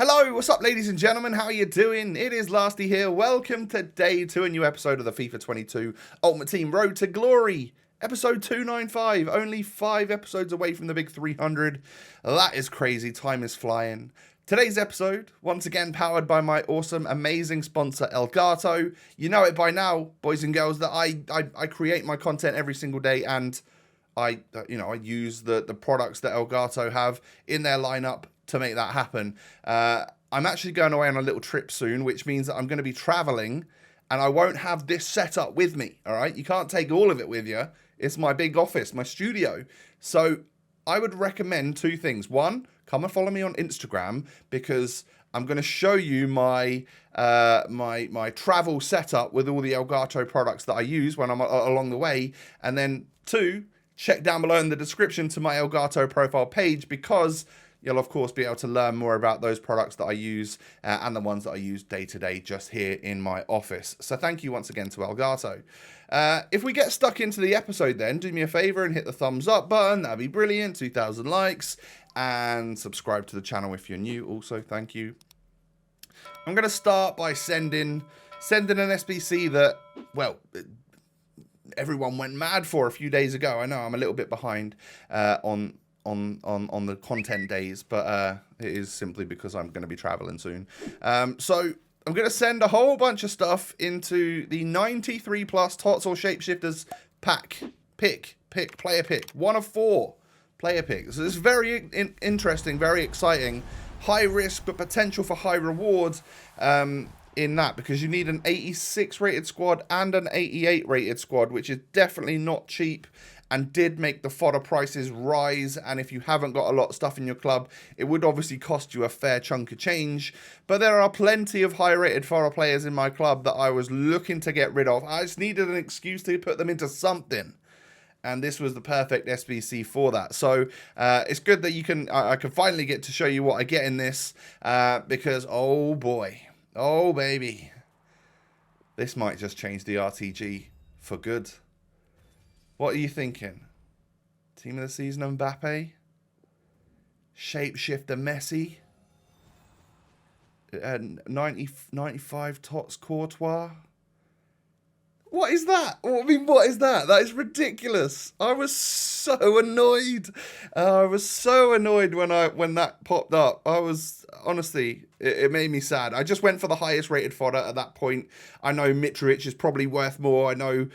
Hello, what's up ladies and gentlemen, how are you doing? It is Lasty here, welcome today to a new episode of the FIFA 22 Ultimate Team Road to Glory. Episode 295, only 5 episodes away from the big 300. That is crazy, time is flying. Today's episode, once again powered by my awesome, amazing sponsor Elgato. You know it by now, boys and girls, that I create my content every single day and I use the products that Elgato have in their lineup to make that happen. I'm actually going away on a little trip soon, which means that I'm going to be traveling and I won't have this setup with me, all right? You can't take all of it with you. It's my big office, my studio. So I would recommend 2 things. One, come and follow me on Instagram because I'm going to show you my my travel setup with all the Elgato products that I use when I'm along the way. And then 2, check down below in the description to my Elgato profile page because you'll, of course, be able to learn more about those products that I use and the ones that I use day to day just here in my office. So thank you once again to Elgato. If we get stuck into the episode then, do me a favor and hit the thumbs up button. That'd be brilliant. 2,000 likes. And subscribe to the channel if you're new. Also, thank you. I'm going to start by sending an SBC that, well, everyone went mad for a few days ago. I know I'm a little bit behind on the content days, but it is simply because I'm going to be traveling soon. So I'm going to send a whole bunch of stuff into the 93 plus TOTS or Shapeshifters player pick. 1 of 4 player picks. So this is very interesting, very exciting, high risk but potential for high rewards in that, because you need an 86 rated squad and an 88 rated squad, which is definitely not cheap and did make the fodder prices rise. And if you haven't got a lot of stuff in your club, it would obviously cost you a fair chunk of change. But there are plenty of high rated fodder players in my club that I was looking to get rid of. I just needed an excuse to put them into something. And this was the perfect SBC for that. So it's good that I can finally get to show you what I get in this because, oh boy, oh baby, this might just change the RTG for good. What are you thinking? Team of the season Mbappe? Shapeshifter Messi? 95 TOTS Courtois? What is that? I mean, what is that? That is ridiculous. I was so annoyed. I was so annoyed when that popped up. I was, honestly, it made me sad. I just went for the highest rated fodder at that point. I know Mitrovic is probably worth more. I know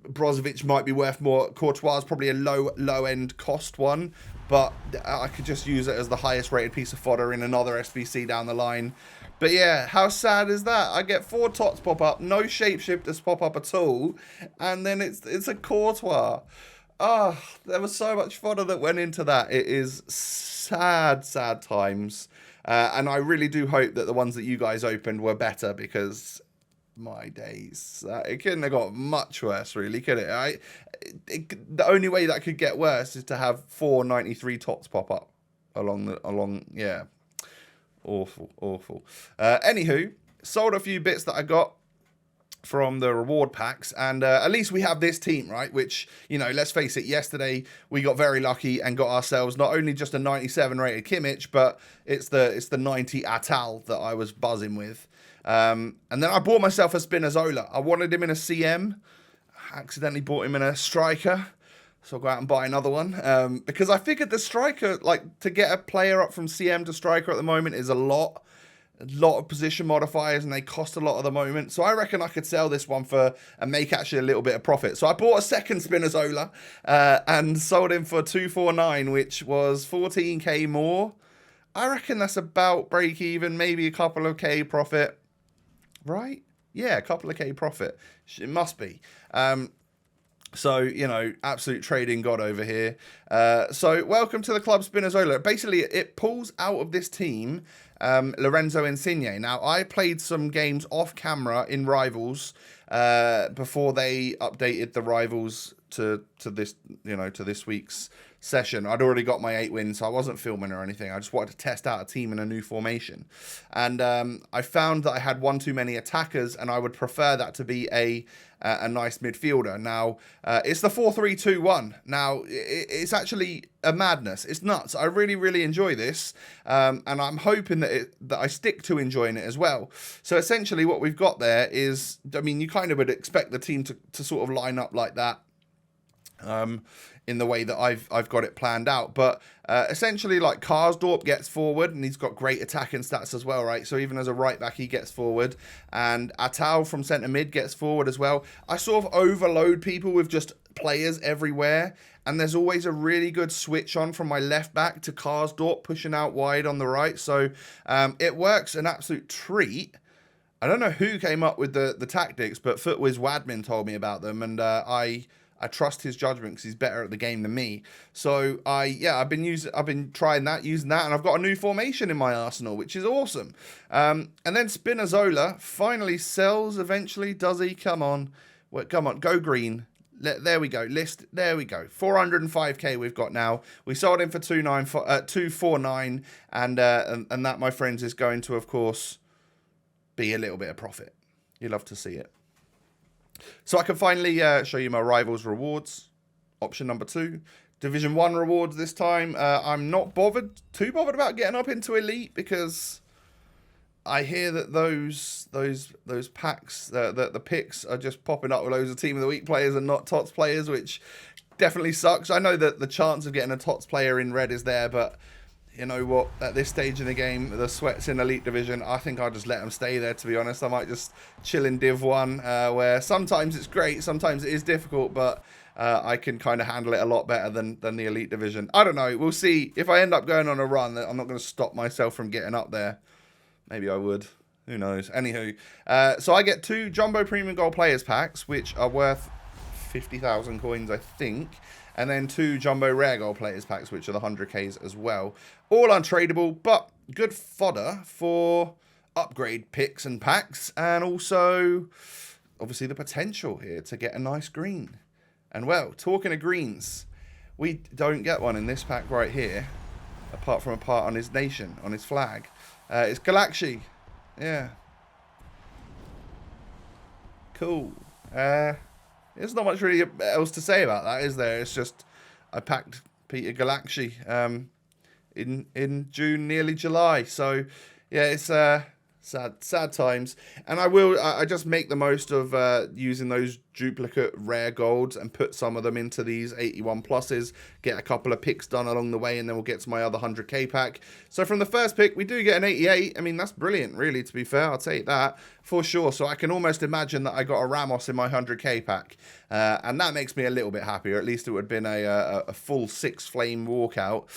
Brozovic might be worth more. Courtois is probably a low end cost one, but I could just use it as the highest rated piece of fodder in another SBC down the line. But yeah, how sad is that? I get 4 TOTS pop up, no Shapeshifters pop up at all, and then it's a Courtois. Ah, oh, there was so much fodder that went into that. It is sad times, and I really do hope that the ones that you guys opened were better, because my days, it couldn't have got much worse, really, could it? The only way that could get worse is to have 4 93 TOTS pop up along. Yeah, awful. Anywho, sold a few bits that I got from the reward packs, and at least we have this team, right? Which, you know, let's face it, yesterday we got very lucky and got ourselves not only just a 97 rated Kimmich, but it's the 90 Atal that I was buzzing with. And then I bought myself a Spinazzola. I wanted him in a CM. I accidentally bought him in a striker. So I'll go out and buy another one. Because I figured the striker, like, to get a player up from CM to striker at the moment is a lot of position modifiers, and they cost a lot at the moment. So I reckon I could sell this one for and make actually a little bit of profit. So I bought a second Spinazzola and sold him for 249, which was 14k more. I reckon that's about break even, maybe a couple of K profit. Right? Yeah, a couple of K profit. It must be. So, you know, absolute trading god over here. So, welcome to the club, Spinazzola. Basically, it pulls out of this team Lorenzo Insigne. Now, I played some games off camera in Rivals before they updated the Rivals to this, you know, to this week's session, I'd already got my 8 wins, so I wasn't filming or anything. I just wanted to test out a team in a new formation, and I found that I had one too many attackers, and I would prefer that to be a nice midfielder. Now it's the 4-3-2-1. Now it's actually a madness. It's nuts. I really enjoy this, and I'm hoping that I stick to enjoying it as well. So essentially, what we've got there is, I mean, you kind of would expect the team to sort of line up like that. In the way that I've got it planned out, but essentially, like, Karsdorp gets forward, and he's got great attacking stats as well, right? So even as a right back, he gets forward, and Atal from centre mid gets forward as well. I sort of overload people with just players everywhere, and there's always a really good switch on from my left back to Karsdorp pushing out wide on the right. So it works an absolute treat. I don't know who came up with the tactics, but Footwiz Wadman told me about them, and I trust his judgment because he's better at the game than me. So I've been trying that, using that, and I've got a new formation in my arsenal, which is awesome. And then Spinazzola finally sells eventually, does he? Come on, come on, go green. There we go. There we go. 405k we've got now. We sold him for 249, and that, my friends, is going to, of course, be a little bit of profit. You love to see it. So I can finally show you my rivals rewards. Option number 2, Division 1 rewards this time. I'm not too bothered about getting up into Elite, because I hear that those packs, the picks are just popping up with loads of Team of the Week players and not TOTS players, which definitely sucks. I know that the chance of getting a TOTS player in red is there, but you know what? At this stage in the game, the sweat's in Elite Division. I think I'll just let them stay there, to be honest. I might just chill in Div 1, where sometimes it's great, sometimes it is difficult, but I can kind of handle it a lot better than the Elite Division. I don't know. We'll see. If I end up going on a run, I'm not going to stop myself from getting up there. Maybe I would. Who knows? Anywho, so I get 2 Jumbo Premium Gold Players Packs, which are worth 50,000 coins, I think. And then 2 Jumbo Rare Gold Players Packs, which are the 100Ks as well. All untradeable, but good fodder for upgrade picks and packs. And also, obviously, the potential here to get a nice green. And, well, talking of greens, we don't get one in this pack right here, apart from a part on his nation, on his flag. It's Galaxy. Yeah. Cool. There's not much really else to say about that, is there? It's just I packed Peter Galaxy in June, nearly July. So yeah, it's sad times. And I just make the most of using those duplicate rare golds and put some of them into these 81 pluses, get a couple of picks done along the way, and then we'll get to my other 100k pack. So from the first pick, we do get an 88. I mean, that's brilliant, really, to be fair. I'll take that for sure. So I can almost imagine that I got a Ramos in my 100k pack, and that makes me a little bit happier. At least it would have been a full 6 flame walkout.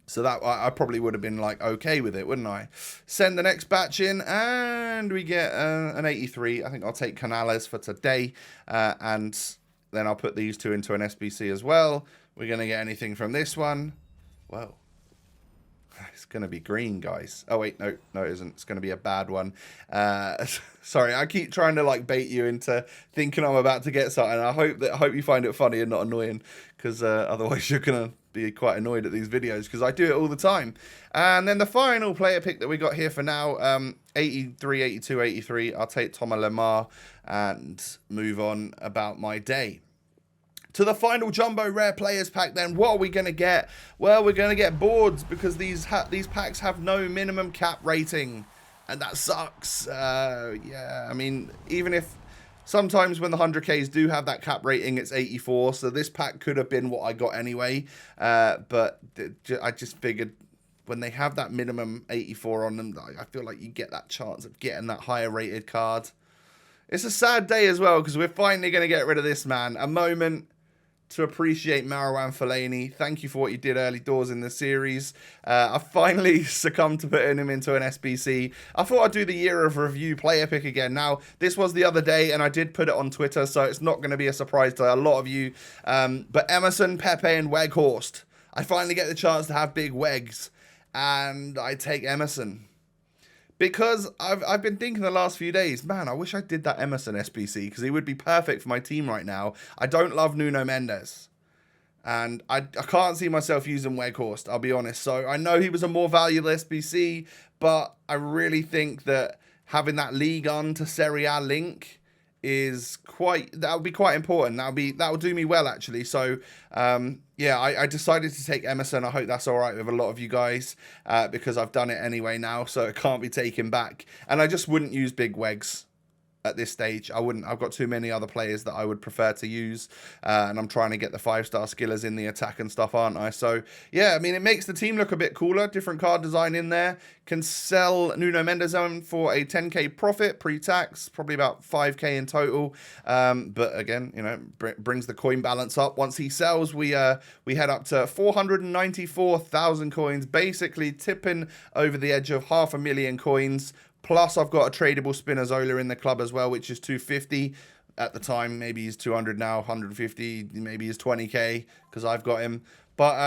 So that I probably would have been like okay with it, wouldn't I? Send the next batch in, and we get an 83. I think I'll take Canales for today, and then I'll put these 2 into an SBC as well. We're gonna get anything from this one? Well, it's gonna be green, guys. Oh wait, no, it isn't. It's gonna be a bad one. Sorry, I keep trying to like bait you into thinking I'm about to get something. I hope you find it funny and not annoying, because otherwise you're gonna be quite annoyed at these videos, because I do it all the time. And then the final player pick that we got here for now, 83, 82, 83. I'll take Thomas Lemar and move on about my day. To the final Jumbo Rare Players Pack then, what are we going to get? Well, we're going to get boards, because these packs have no minimum cap rating, and that sucks. Yeah, I mean, even if sometimes when the 100Ks do have that cap rating, it's 84, so this pack could have been what I got anyway, but I just figured when they have that minimum 84 on them, I feel like you get that chance of getting that higher rated card. It's a sad day as well, because we're finally going to get rid of this man. A moment to appreciate Marouane Fellaini. Thank you for what you did early doors in the series. I finally succumbed to putting him into an SBC. I thought I'd do the year of review player pick again. Now, this was the other day, and I did put it on Twitter, so it's not going to be a surprise to a lot of you. But Emerson, Pepe, and Weghorst. I finally get the chance to have big Wegs, and I take Emerson. Because I've been thinking the last few days, man, I wish I did that Emerson SBC because he would be perfect for my team right now. I don't love Nuno Mendes. And I can't see myself using Weghorst, I'll be honest. So I know he was a more valuable SBC, but I really think that having that Ligue 1 to Serie A link is that would be quite important. That will do me well, actually. So yeah, I decided to take Emerson. I hope that's all right with a lot of you guys because I've done it anyway now, so it can't be taken back. And I just wouldn't use big Wegs at this stage. I wouldn't. I've got too many other players that I would prefer to use, and I'm trying to get the 5-star skillers in the attack and stuff, aren't I? So yeah, I mean, it makes the team look a bit cooler. Different card design in there. Can sell Nuno Mendes for a 10k profit pre-tax, probably about 5k in total. But again, you know, brings the coin balance up. Once he sells, we head up to 494,000 coins, basically tipping over the edge of 500,000 coins. Plus, I've got a tradable Spinazzola in the club as well, which is 250 at the time. Maybe he's 200 now, 150. Maybe he's 20k because I've got him. But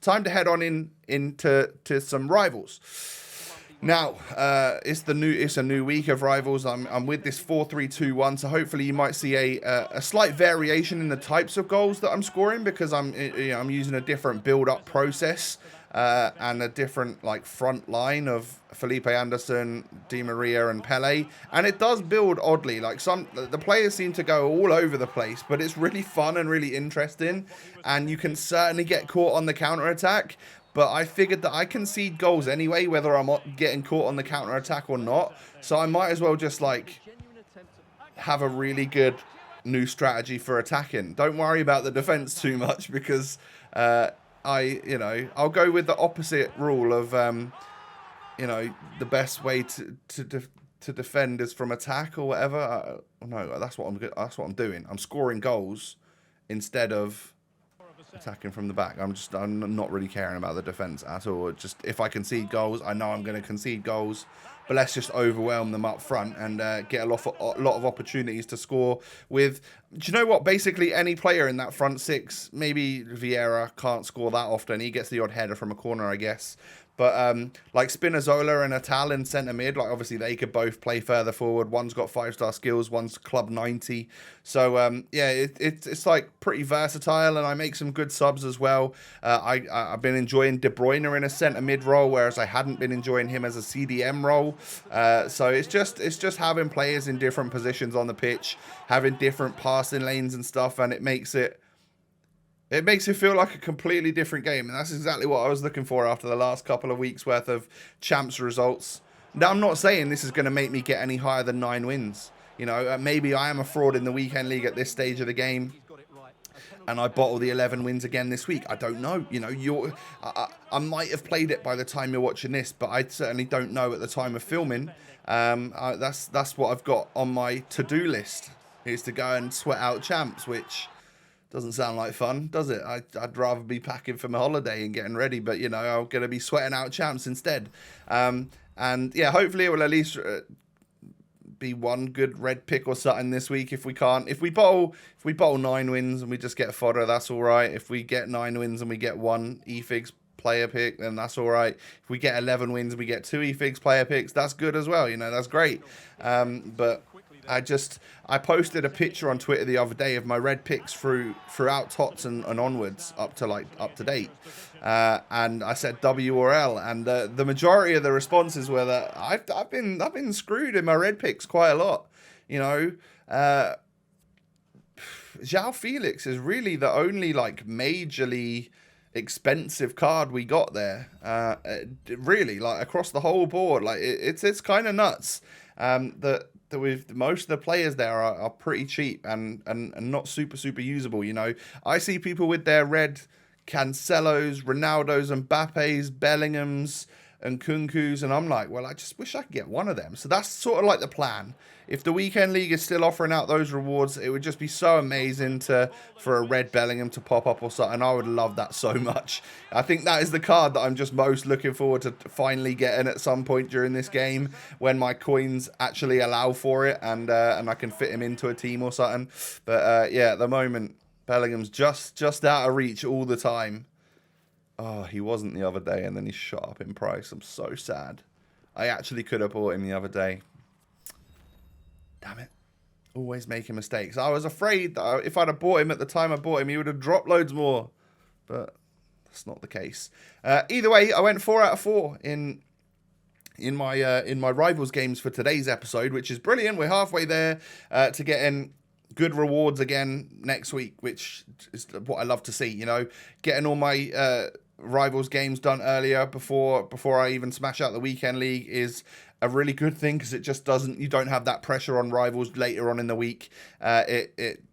time to head on into some rivals. Now, it's a new week of rivals. I'm with this 4-3-2-1, so hopefully you might see a slight variation in the types of goals that I'm scoring because I'm using a different build-up process. And a different front line of Felipe Anderson, Di Maria and Pele, and it does build oddly. The players seem to go all over the place, but it's really fun and really interesting, and you can certainly get caught on the counter attack. But I figured that I concede goals anyway, whether I'm getting caught on the counter attack or not. So I might as well just have a really good new strategy for attacking. Don't worry about the defense too much because I'll go with the opposite rule of, the best way to defend is from attack or whatever. No, that's what I'm doing. I'm scoring goals instead of attacking from the back. I'm not really caring about the defense at all. Just if I concede goals, I know I'm going to concede goals. But let's just overwhelm them up front and get a lot of opportunities to score with. Do you know what? Basically, any player in that front six, maybe Vieira can't score that often. He gets the odd header from a corner, I guess. But like Spinazzola and Atal in centre mid, obviously they could both play further forward. One's got 5-star skills, one's club 90. So yeah, it's pretty versatile, and I make some good subs as well. I've been enjoying De Bruyne in a centre mid role, whereas I hadn't been enjoying him as a CDM role. So it's just having players in different positions on the pitch, having different passing lanes and stuff, and it makes it feel like a completely different game, and that's exactly what I was looking for after the last couple of weeks' worth of champs results. Now, I'm not saying this is going to make me get any higher than 9 wins. You know, maybe I am a fraud in the weekend league at this stage of the game, and I bottle the 11 wins again this week. I don't know. You know, I might have played it by the time you're watching this, but I certainly don't know at the time of filming. That's what I've got on my to-do list, is to go and sweat out champs, which doesn't sound like fun, does it? I'd rather be packing for my holiday and getting ready, but, you know, I'm going to be sweating out champs instead. And, yeah, hopefully it will at least be one good red pick or something this week. If we bottle 9 wins and we just get fodder, that's all right. If we get 9 wins and we get 1 eFigs player pick, then that's all right. If we get 11 wins and we get 2 eFigs player picks, that's good as well. You know, that's great. But I posted a picture on Twitter the other day of my red picks throughout TOTS and onwards up to date, and I said W or L, and the majority of the responses were that I've been screwed in my red picks quite a lot. You know, João Felix is really the only majorly expensive card we got there. Really, across the whole board, it's kind of nuts. That with most of the players there are pretty cheap and not super usable. You know, I see people with their red Cancelos, Ronaldos, Mbappes, Bellinghams, and Kunkus, and I'm like, well, I just wish I could get one of them. So that's sort of like the plan. If the weekend league is still offering out those rewards, it would just be so amazing for a red Bellingham to pop up or something. I would love that so much. I think that is the card that I'm just most looking forward to finally getting at some point during this game, when my coins actually allow for it, and I can fit him into a team or something. But yeah, at the moment, Bellingham's just out of reach all the time. Oh, he wasn't the other day, and then he shot up in price. I'm so sad. I actually could have bought him the other day. Damn it. Always making mistakes. I was afraid that if I'd have bought him at the time I bought him, he would have dropped loads more. But that's not the case. Either way, I went 4 out of 4 in my Rivals games for today's episode, which is brilliant. We're halfway there to getting good rewards again next week, which is what I love to see. You know, getting all my Rivals games done earlier before I even smash out the weekend league is a really good thing, because it just doesn't, you don't have that pressure on Rivals later on in the week,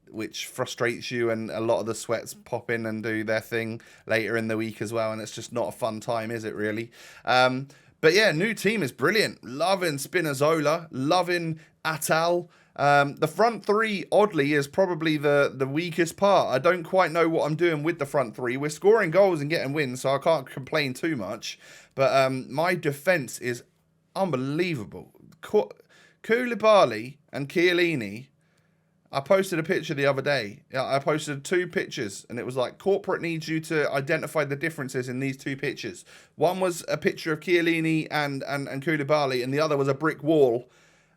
which frustrates you, and a lot of the sweats pop in and do their thing later in the week as well, and it's just not a fun time, is it really? But yeah, new team is brilliant. Loving Spinazzola, loving Atal. The front three, oddly, is probably the weakest part. I don't quite know what I'm doing with the front three. We're scoring goals and getting wins, so I can't complain too much. But my defence is unbelievable. Koulibaly and Chiellini. I posted a picture the other day. I posted 2 pictures, and it was like, corporate needs you to identify the differences in these 2 pictures. One was a picture of Chiellini and Koulibaly, and the other was a brick wall.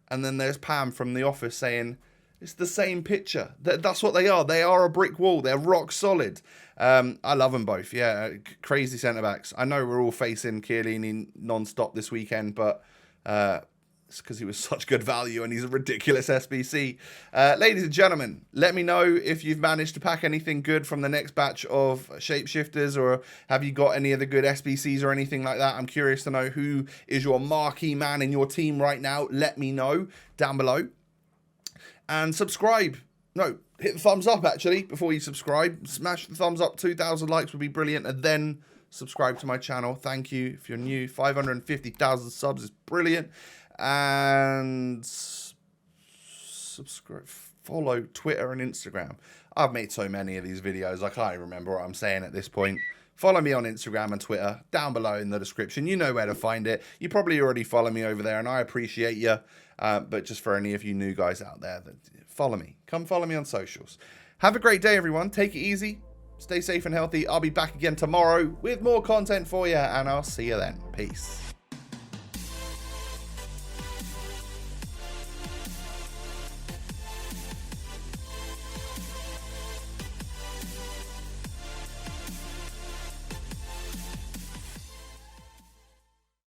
And then there's Pam from The Office saying, it's the same picture. That's what they are. They are a brick wall. They're rock solid. I love them both. Yeah, crazy centre-backs. I know we're all facing Chiellini non-stop this weekend, but it's because he was such good value and he's a ridiculous SBC. Ladies and gentlemen, let me know if you've managed to pack anything good from the next batch of Shapeshifters, or have you got any of the good SBCs or anything like that. I'm curious to know who is your marquee man in your team right now. Let me know down below. And subscribe. No, hit the thumbs up, actually, before you subscribe. Smash the thumbs up. 2,000 likes would be brilliant. And then subscribe to my channel. Thank you if you're new. 550,000 subs is brilliant. And subscribe, follow Twitter and Instagram. I've made so many of these videos, I can't even remember what I'm saying at this point. Follow me on Instagram and Twitter, down below in the description. You know where to find it. You probably already follow me over there, and I appreciate you. But just for any of you new guys out there, follow me. Come follow me on socials. Have a great day, everyone. Take it easy. Stay safe and healthy. I'll be back again tomorrow with more content for you, and I'll see you then. Peace.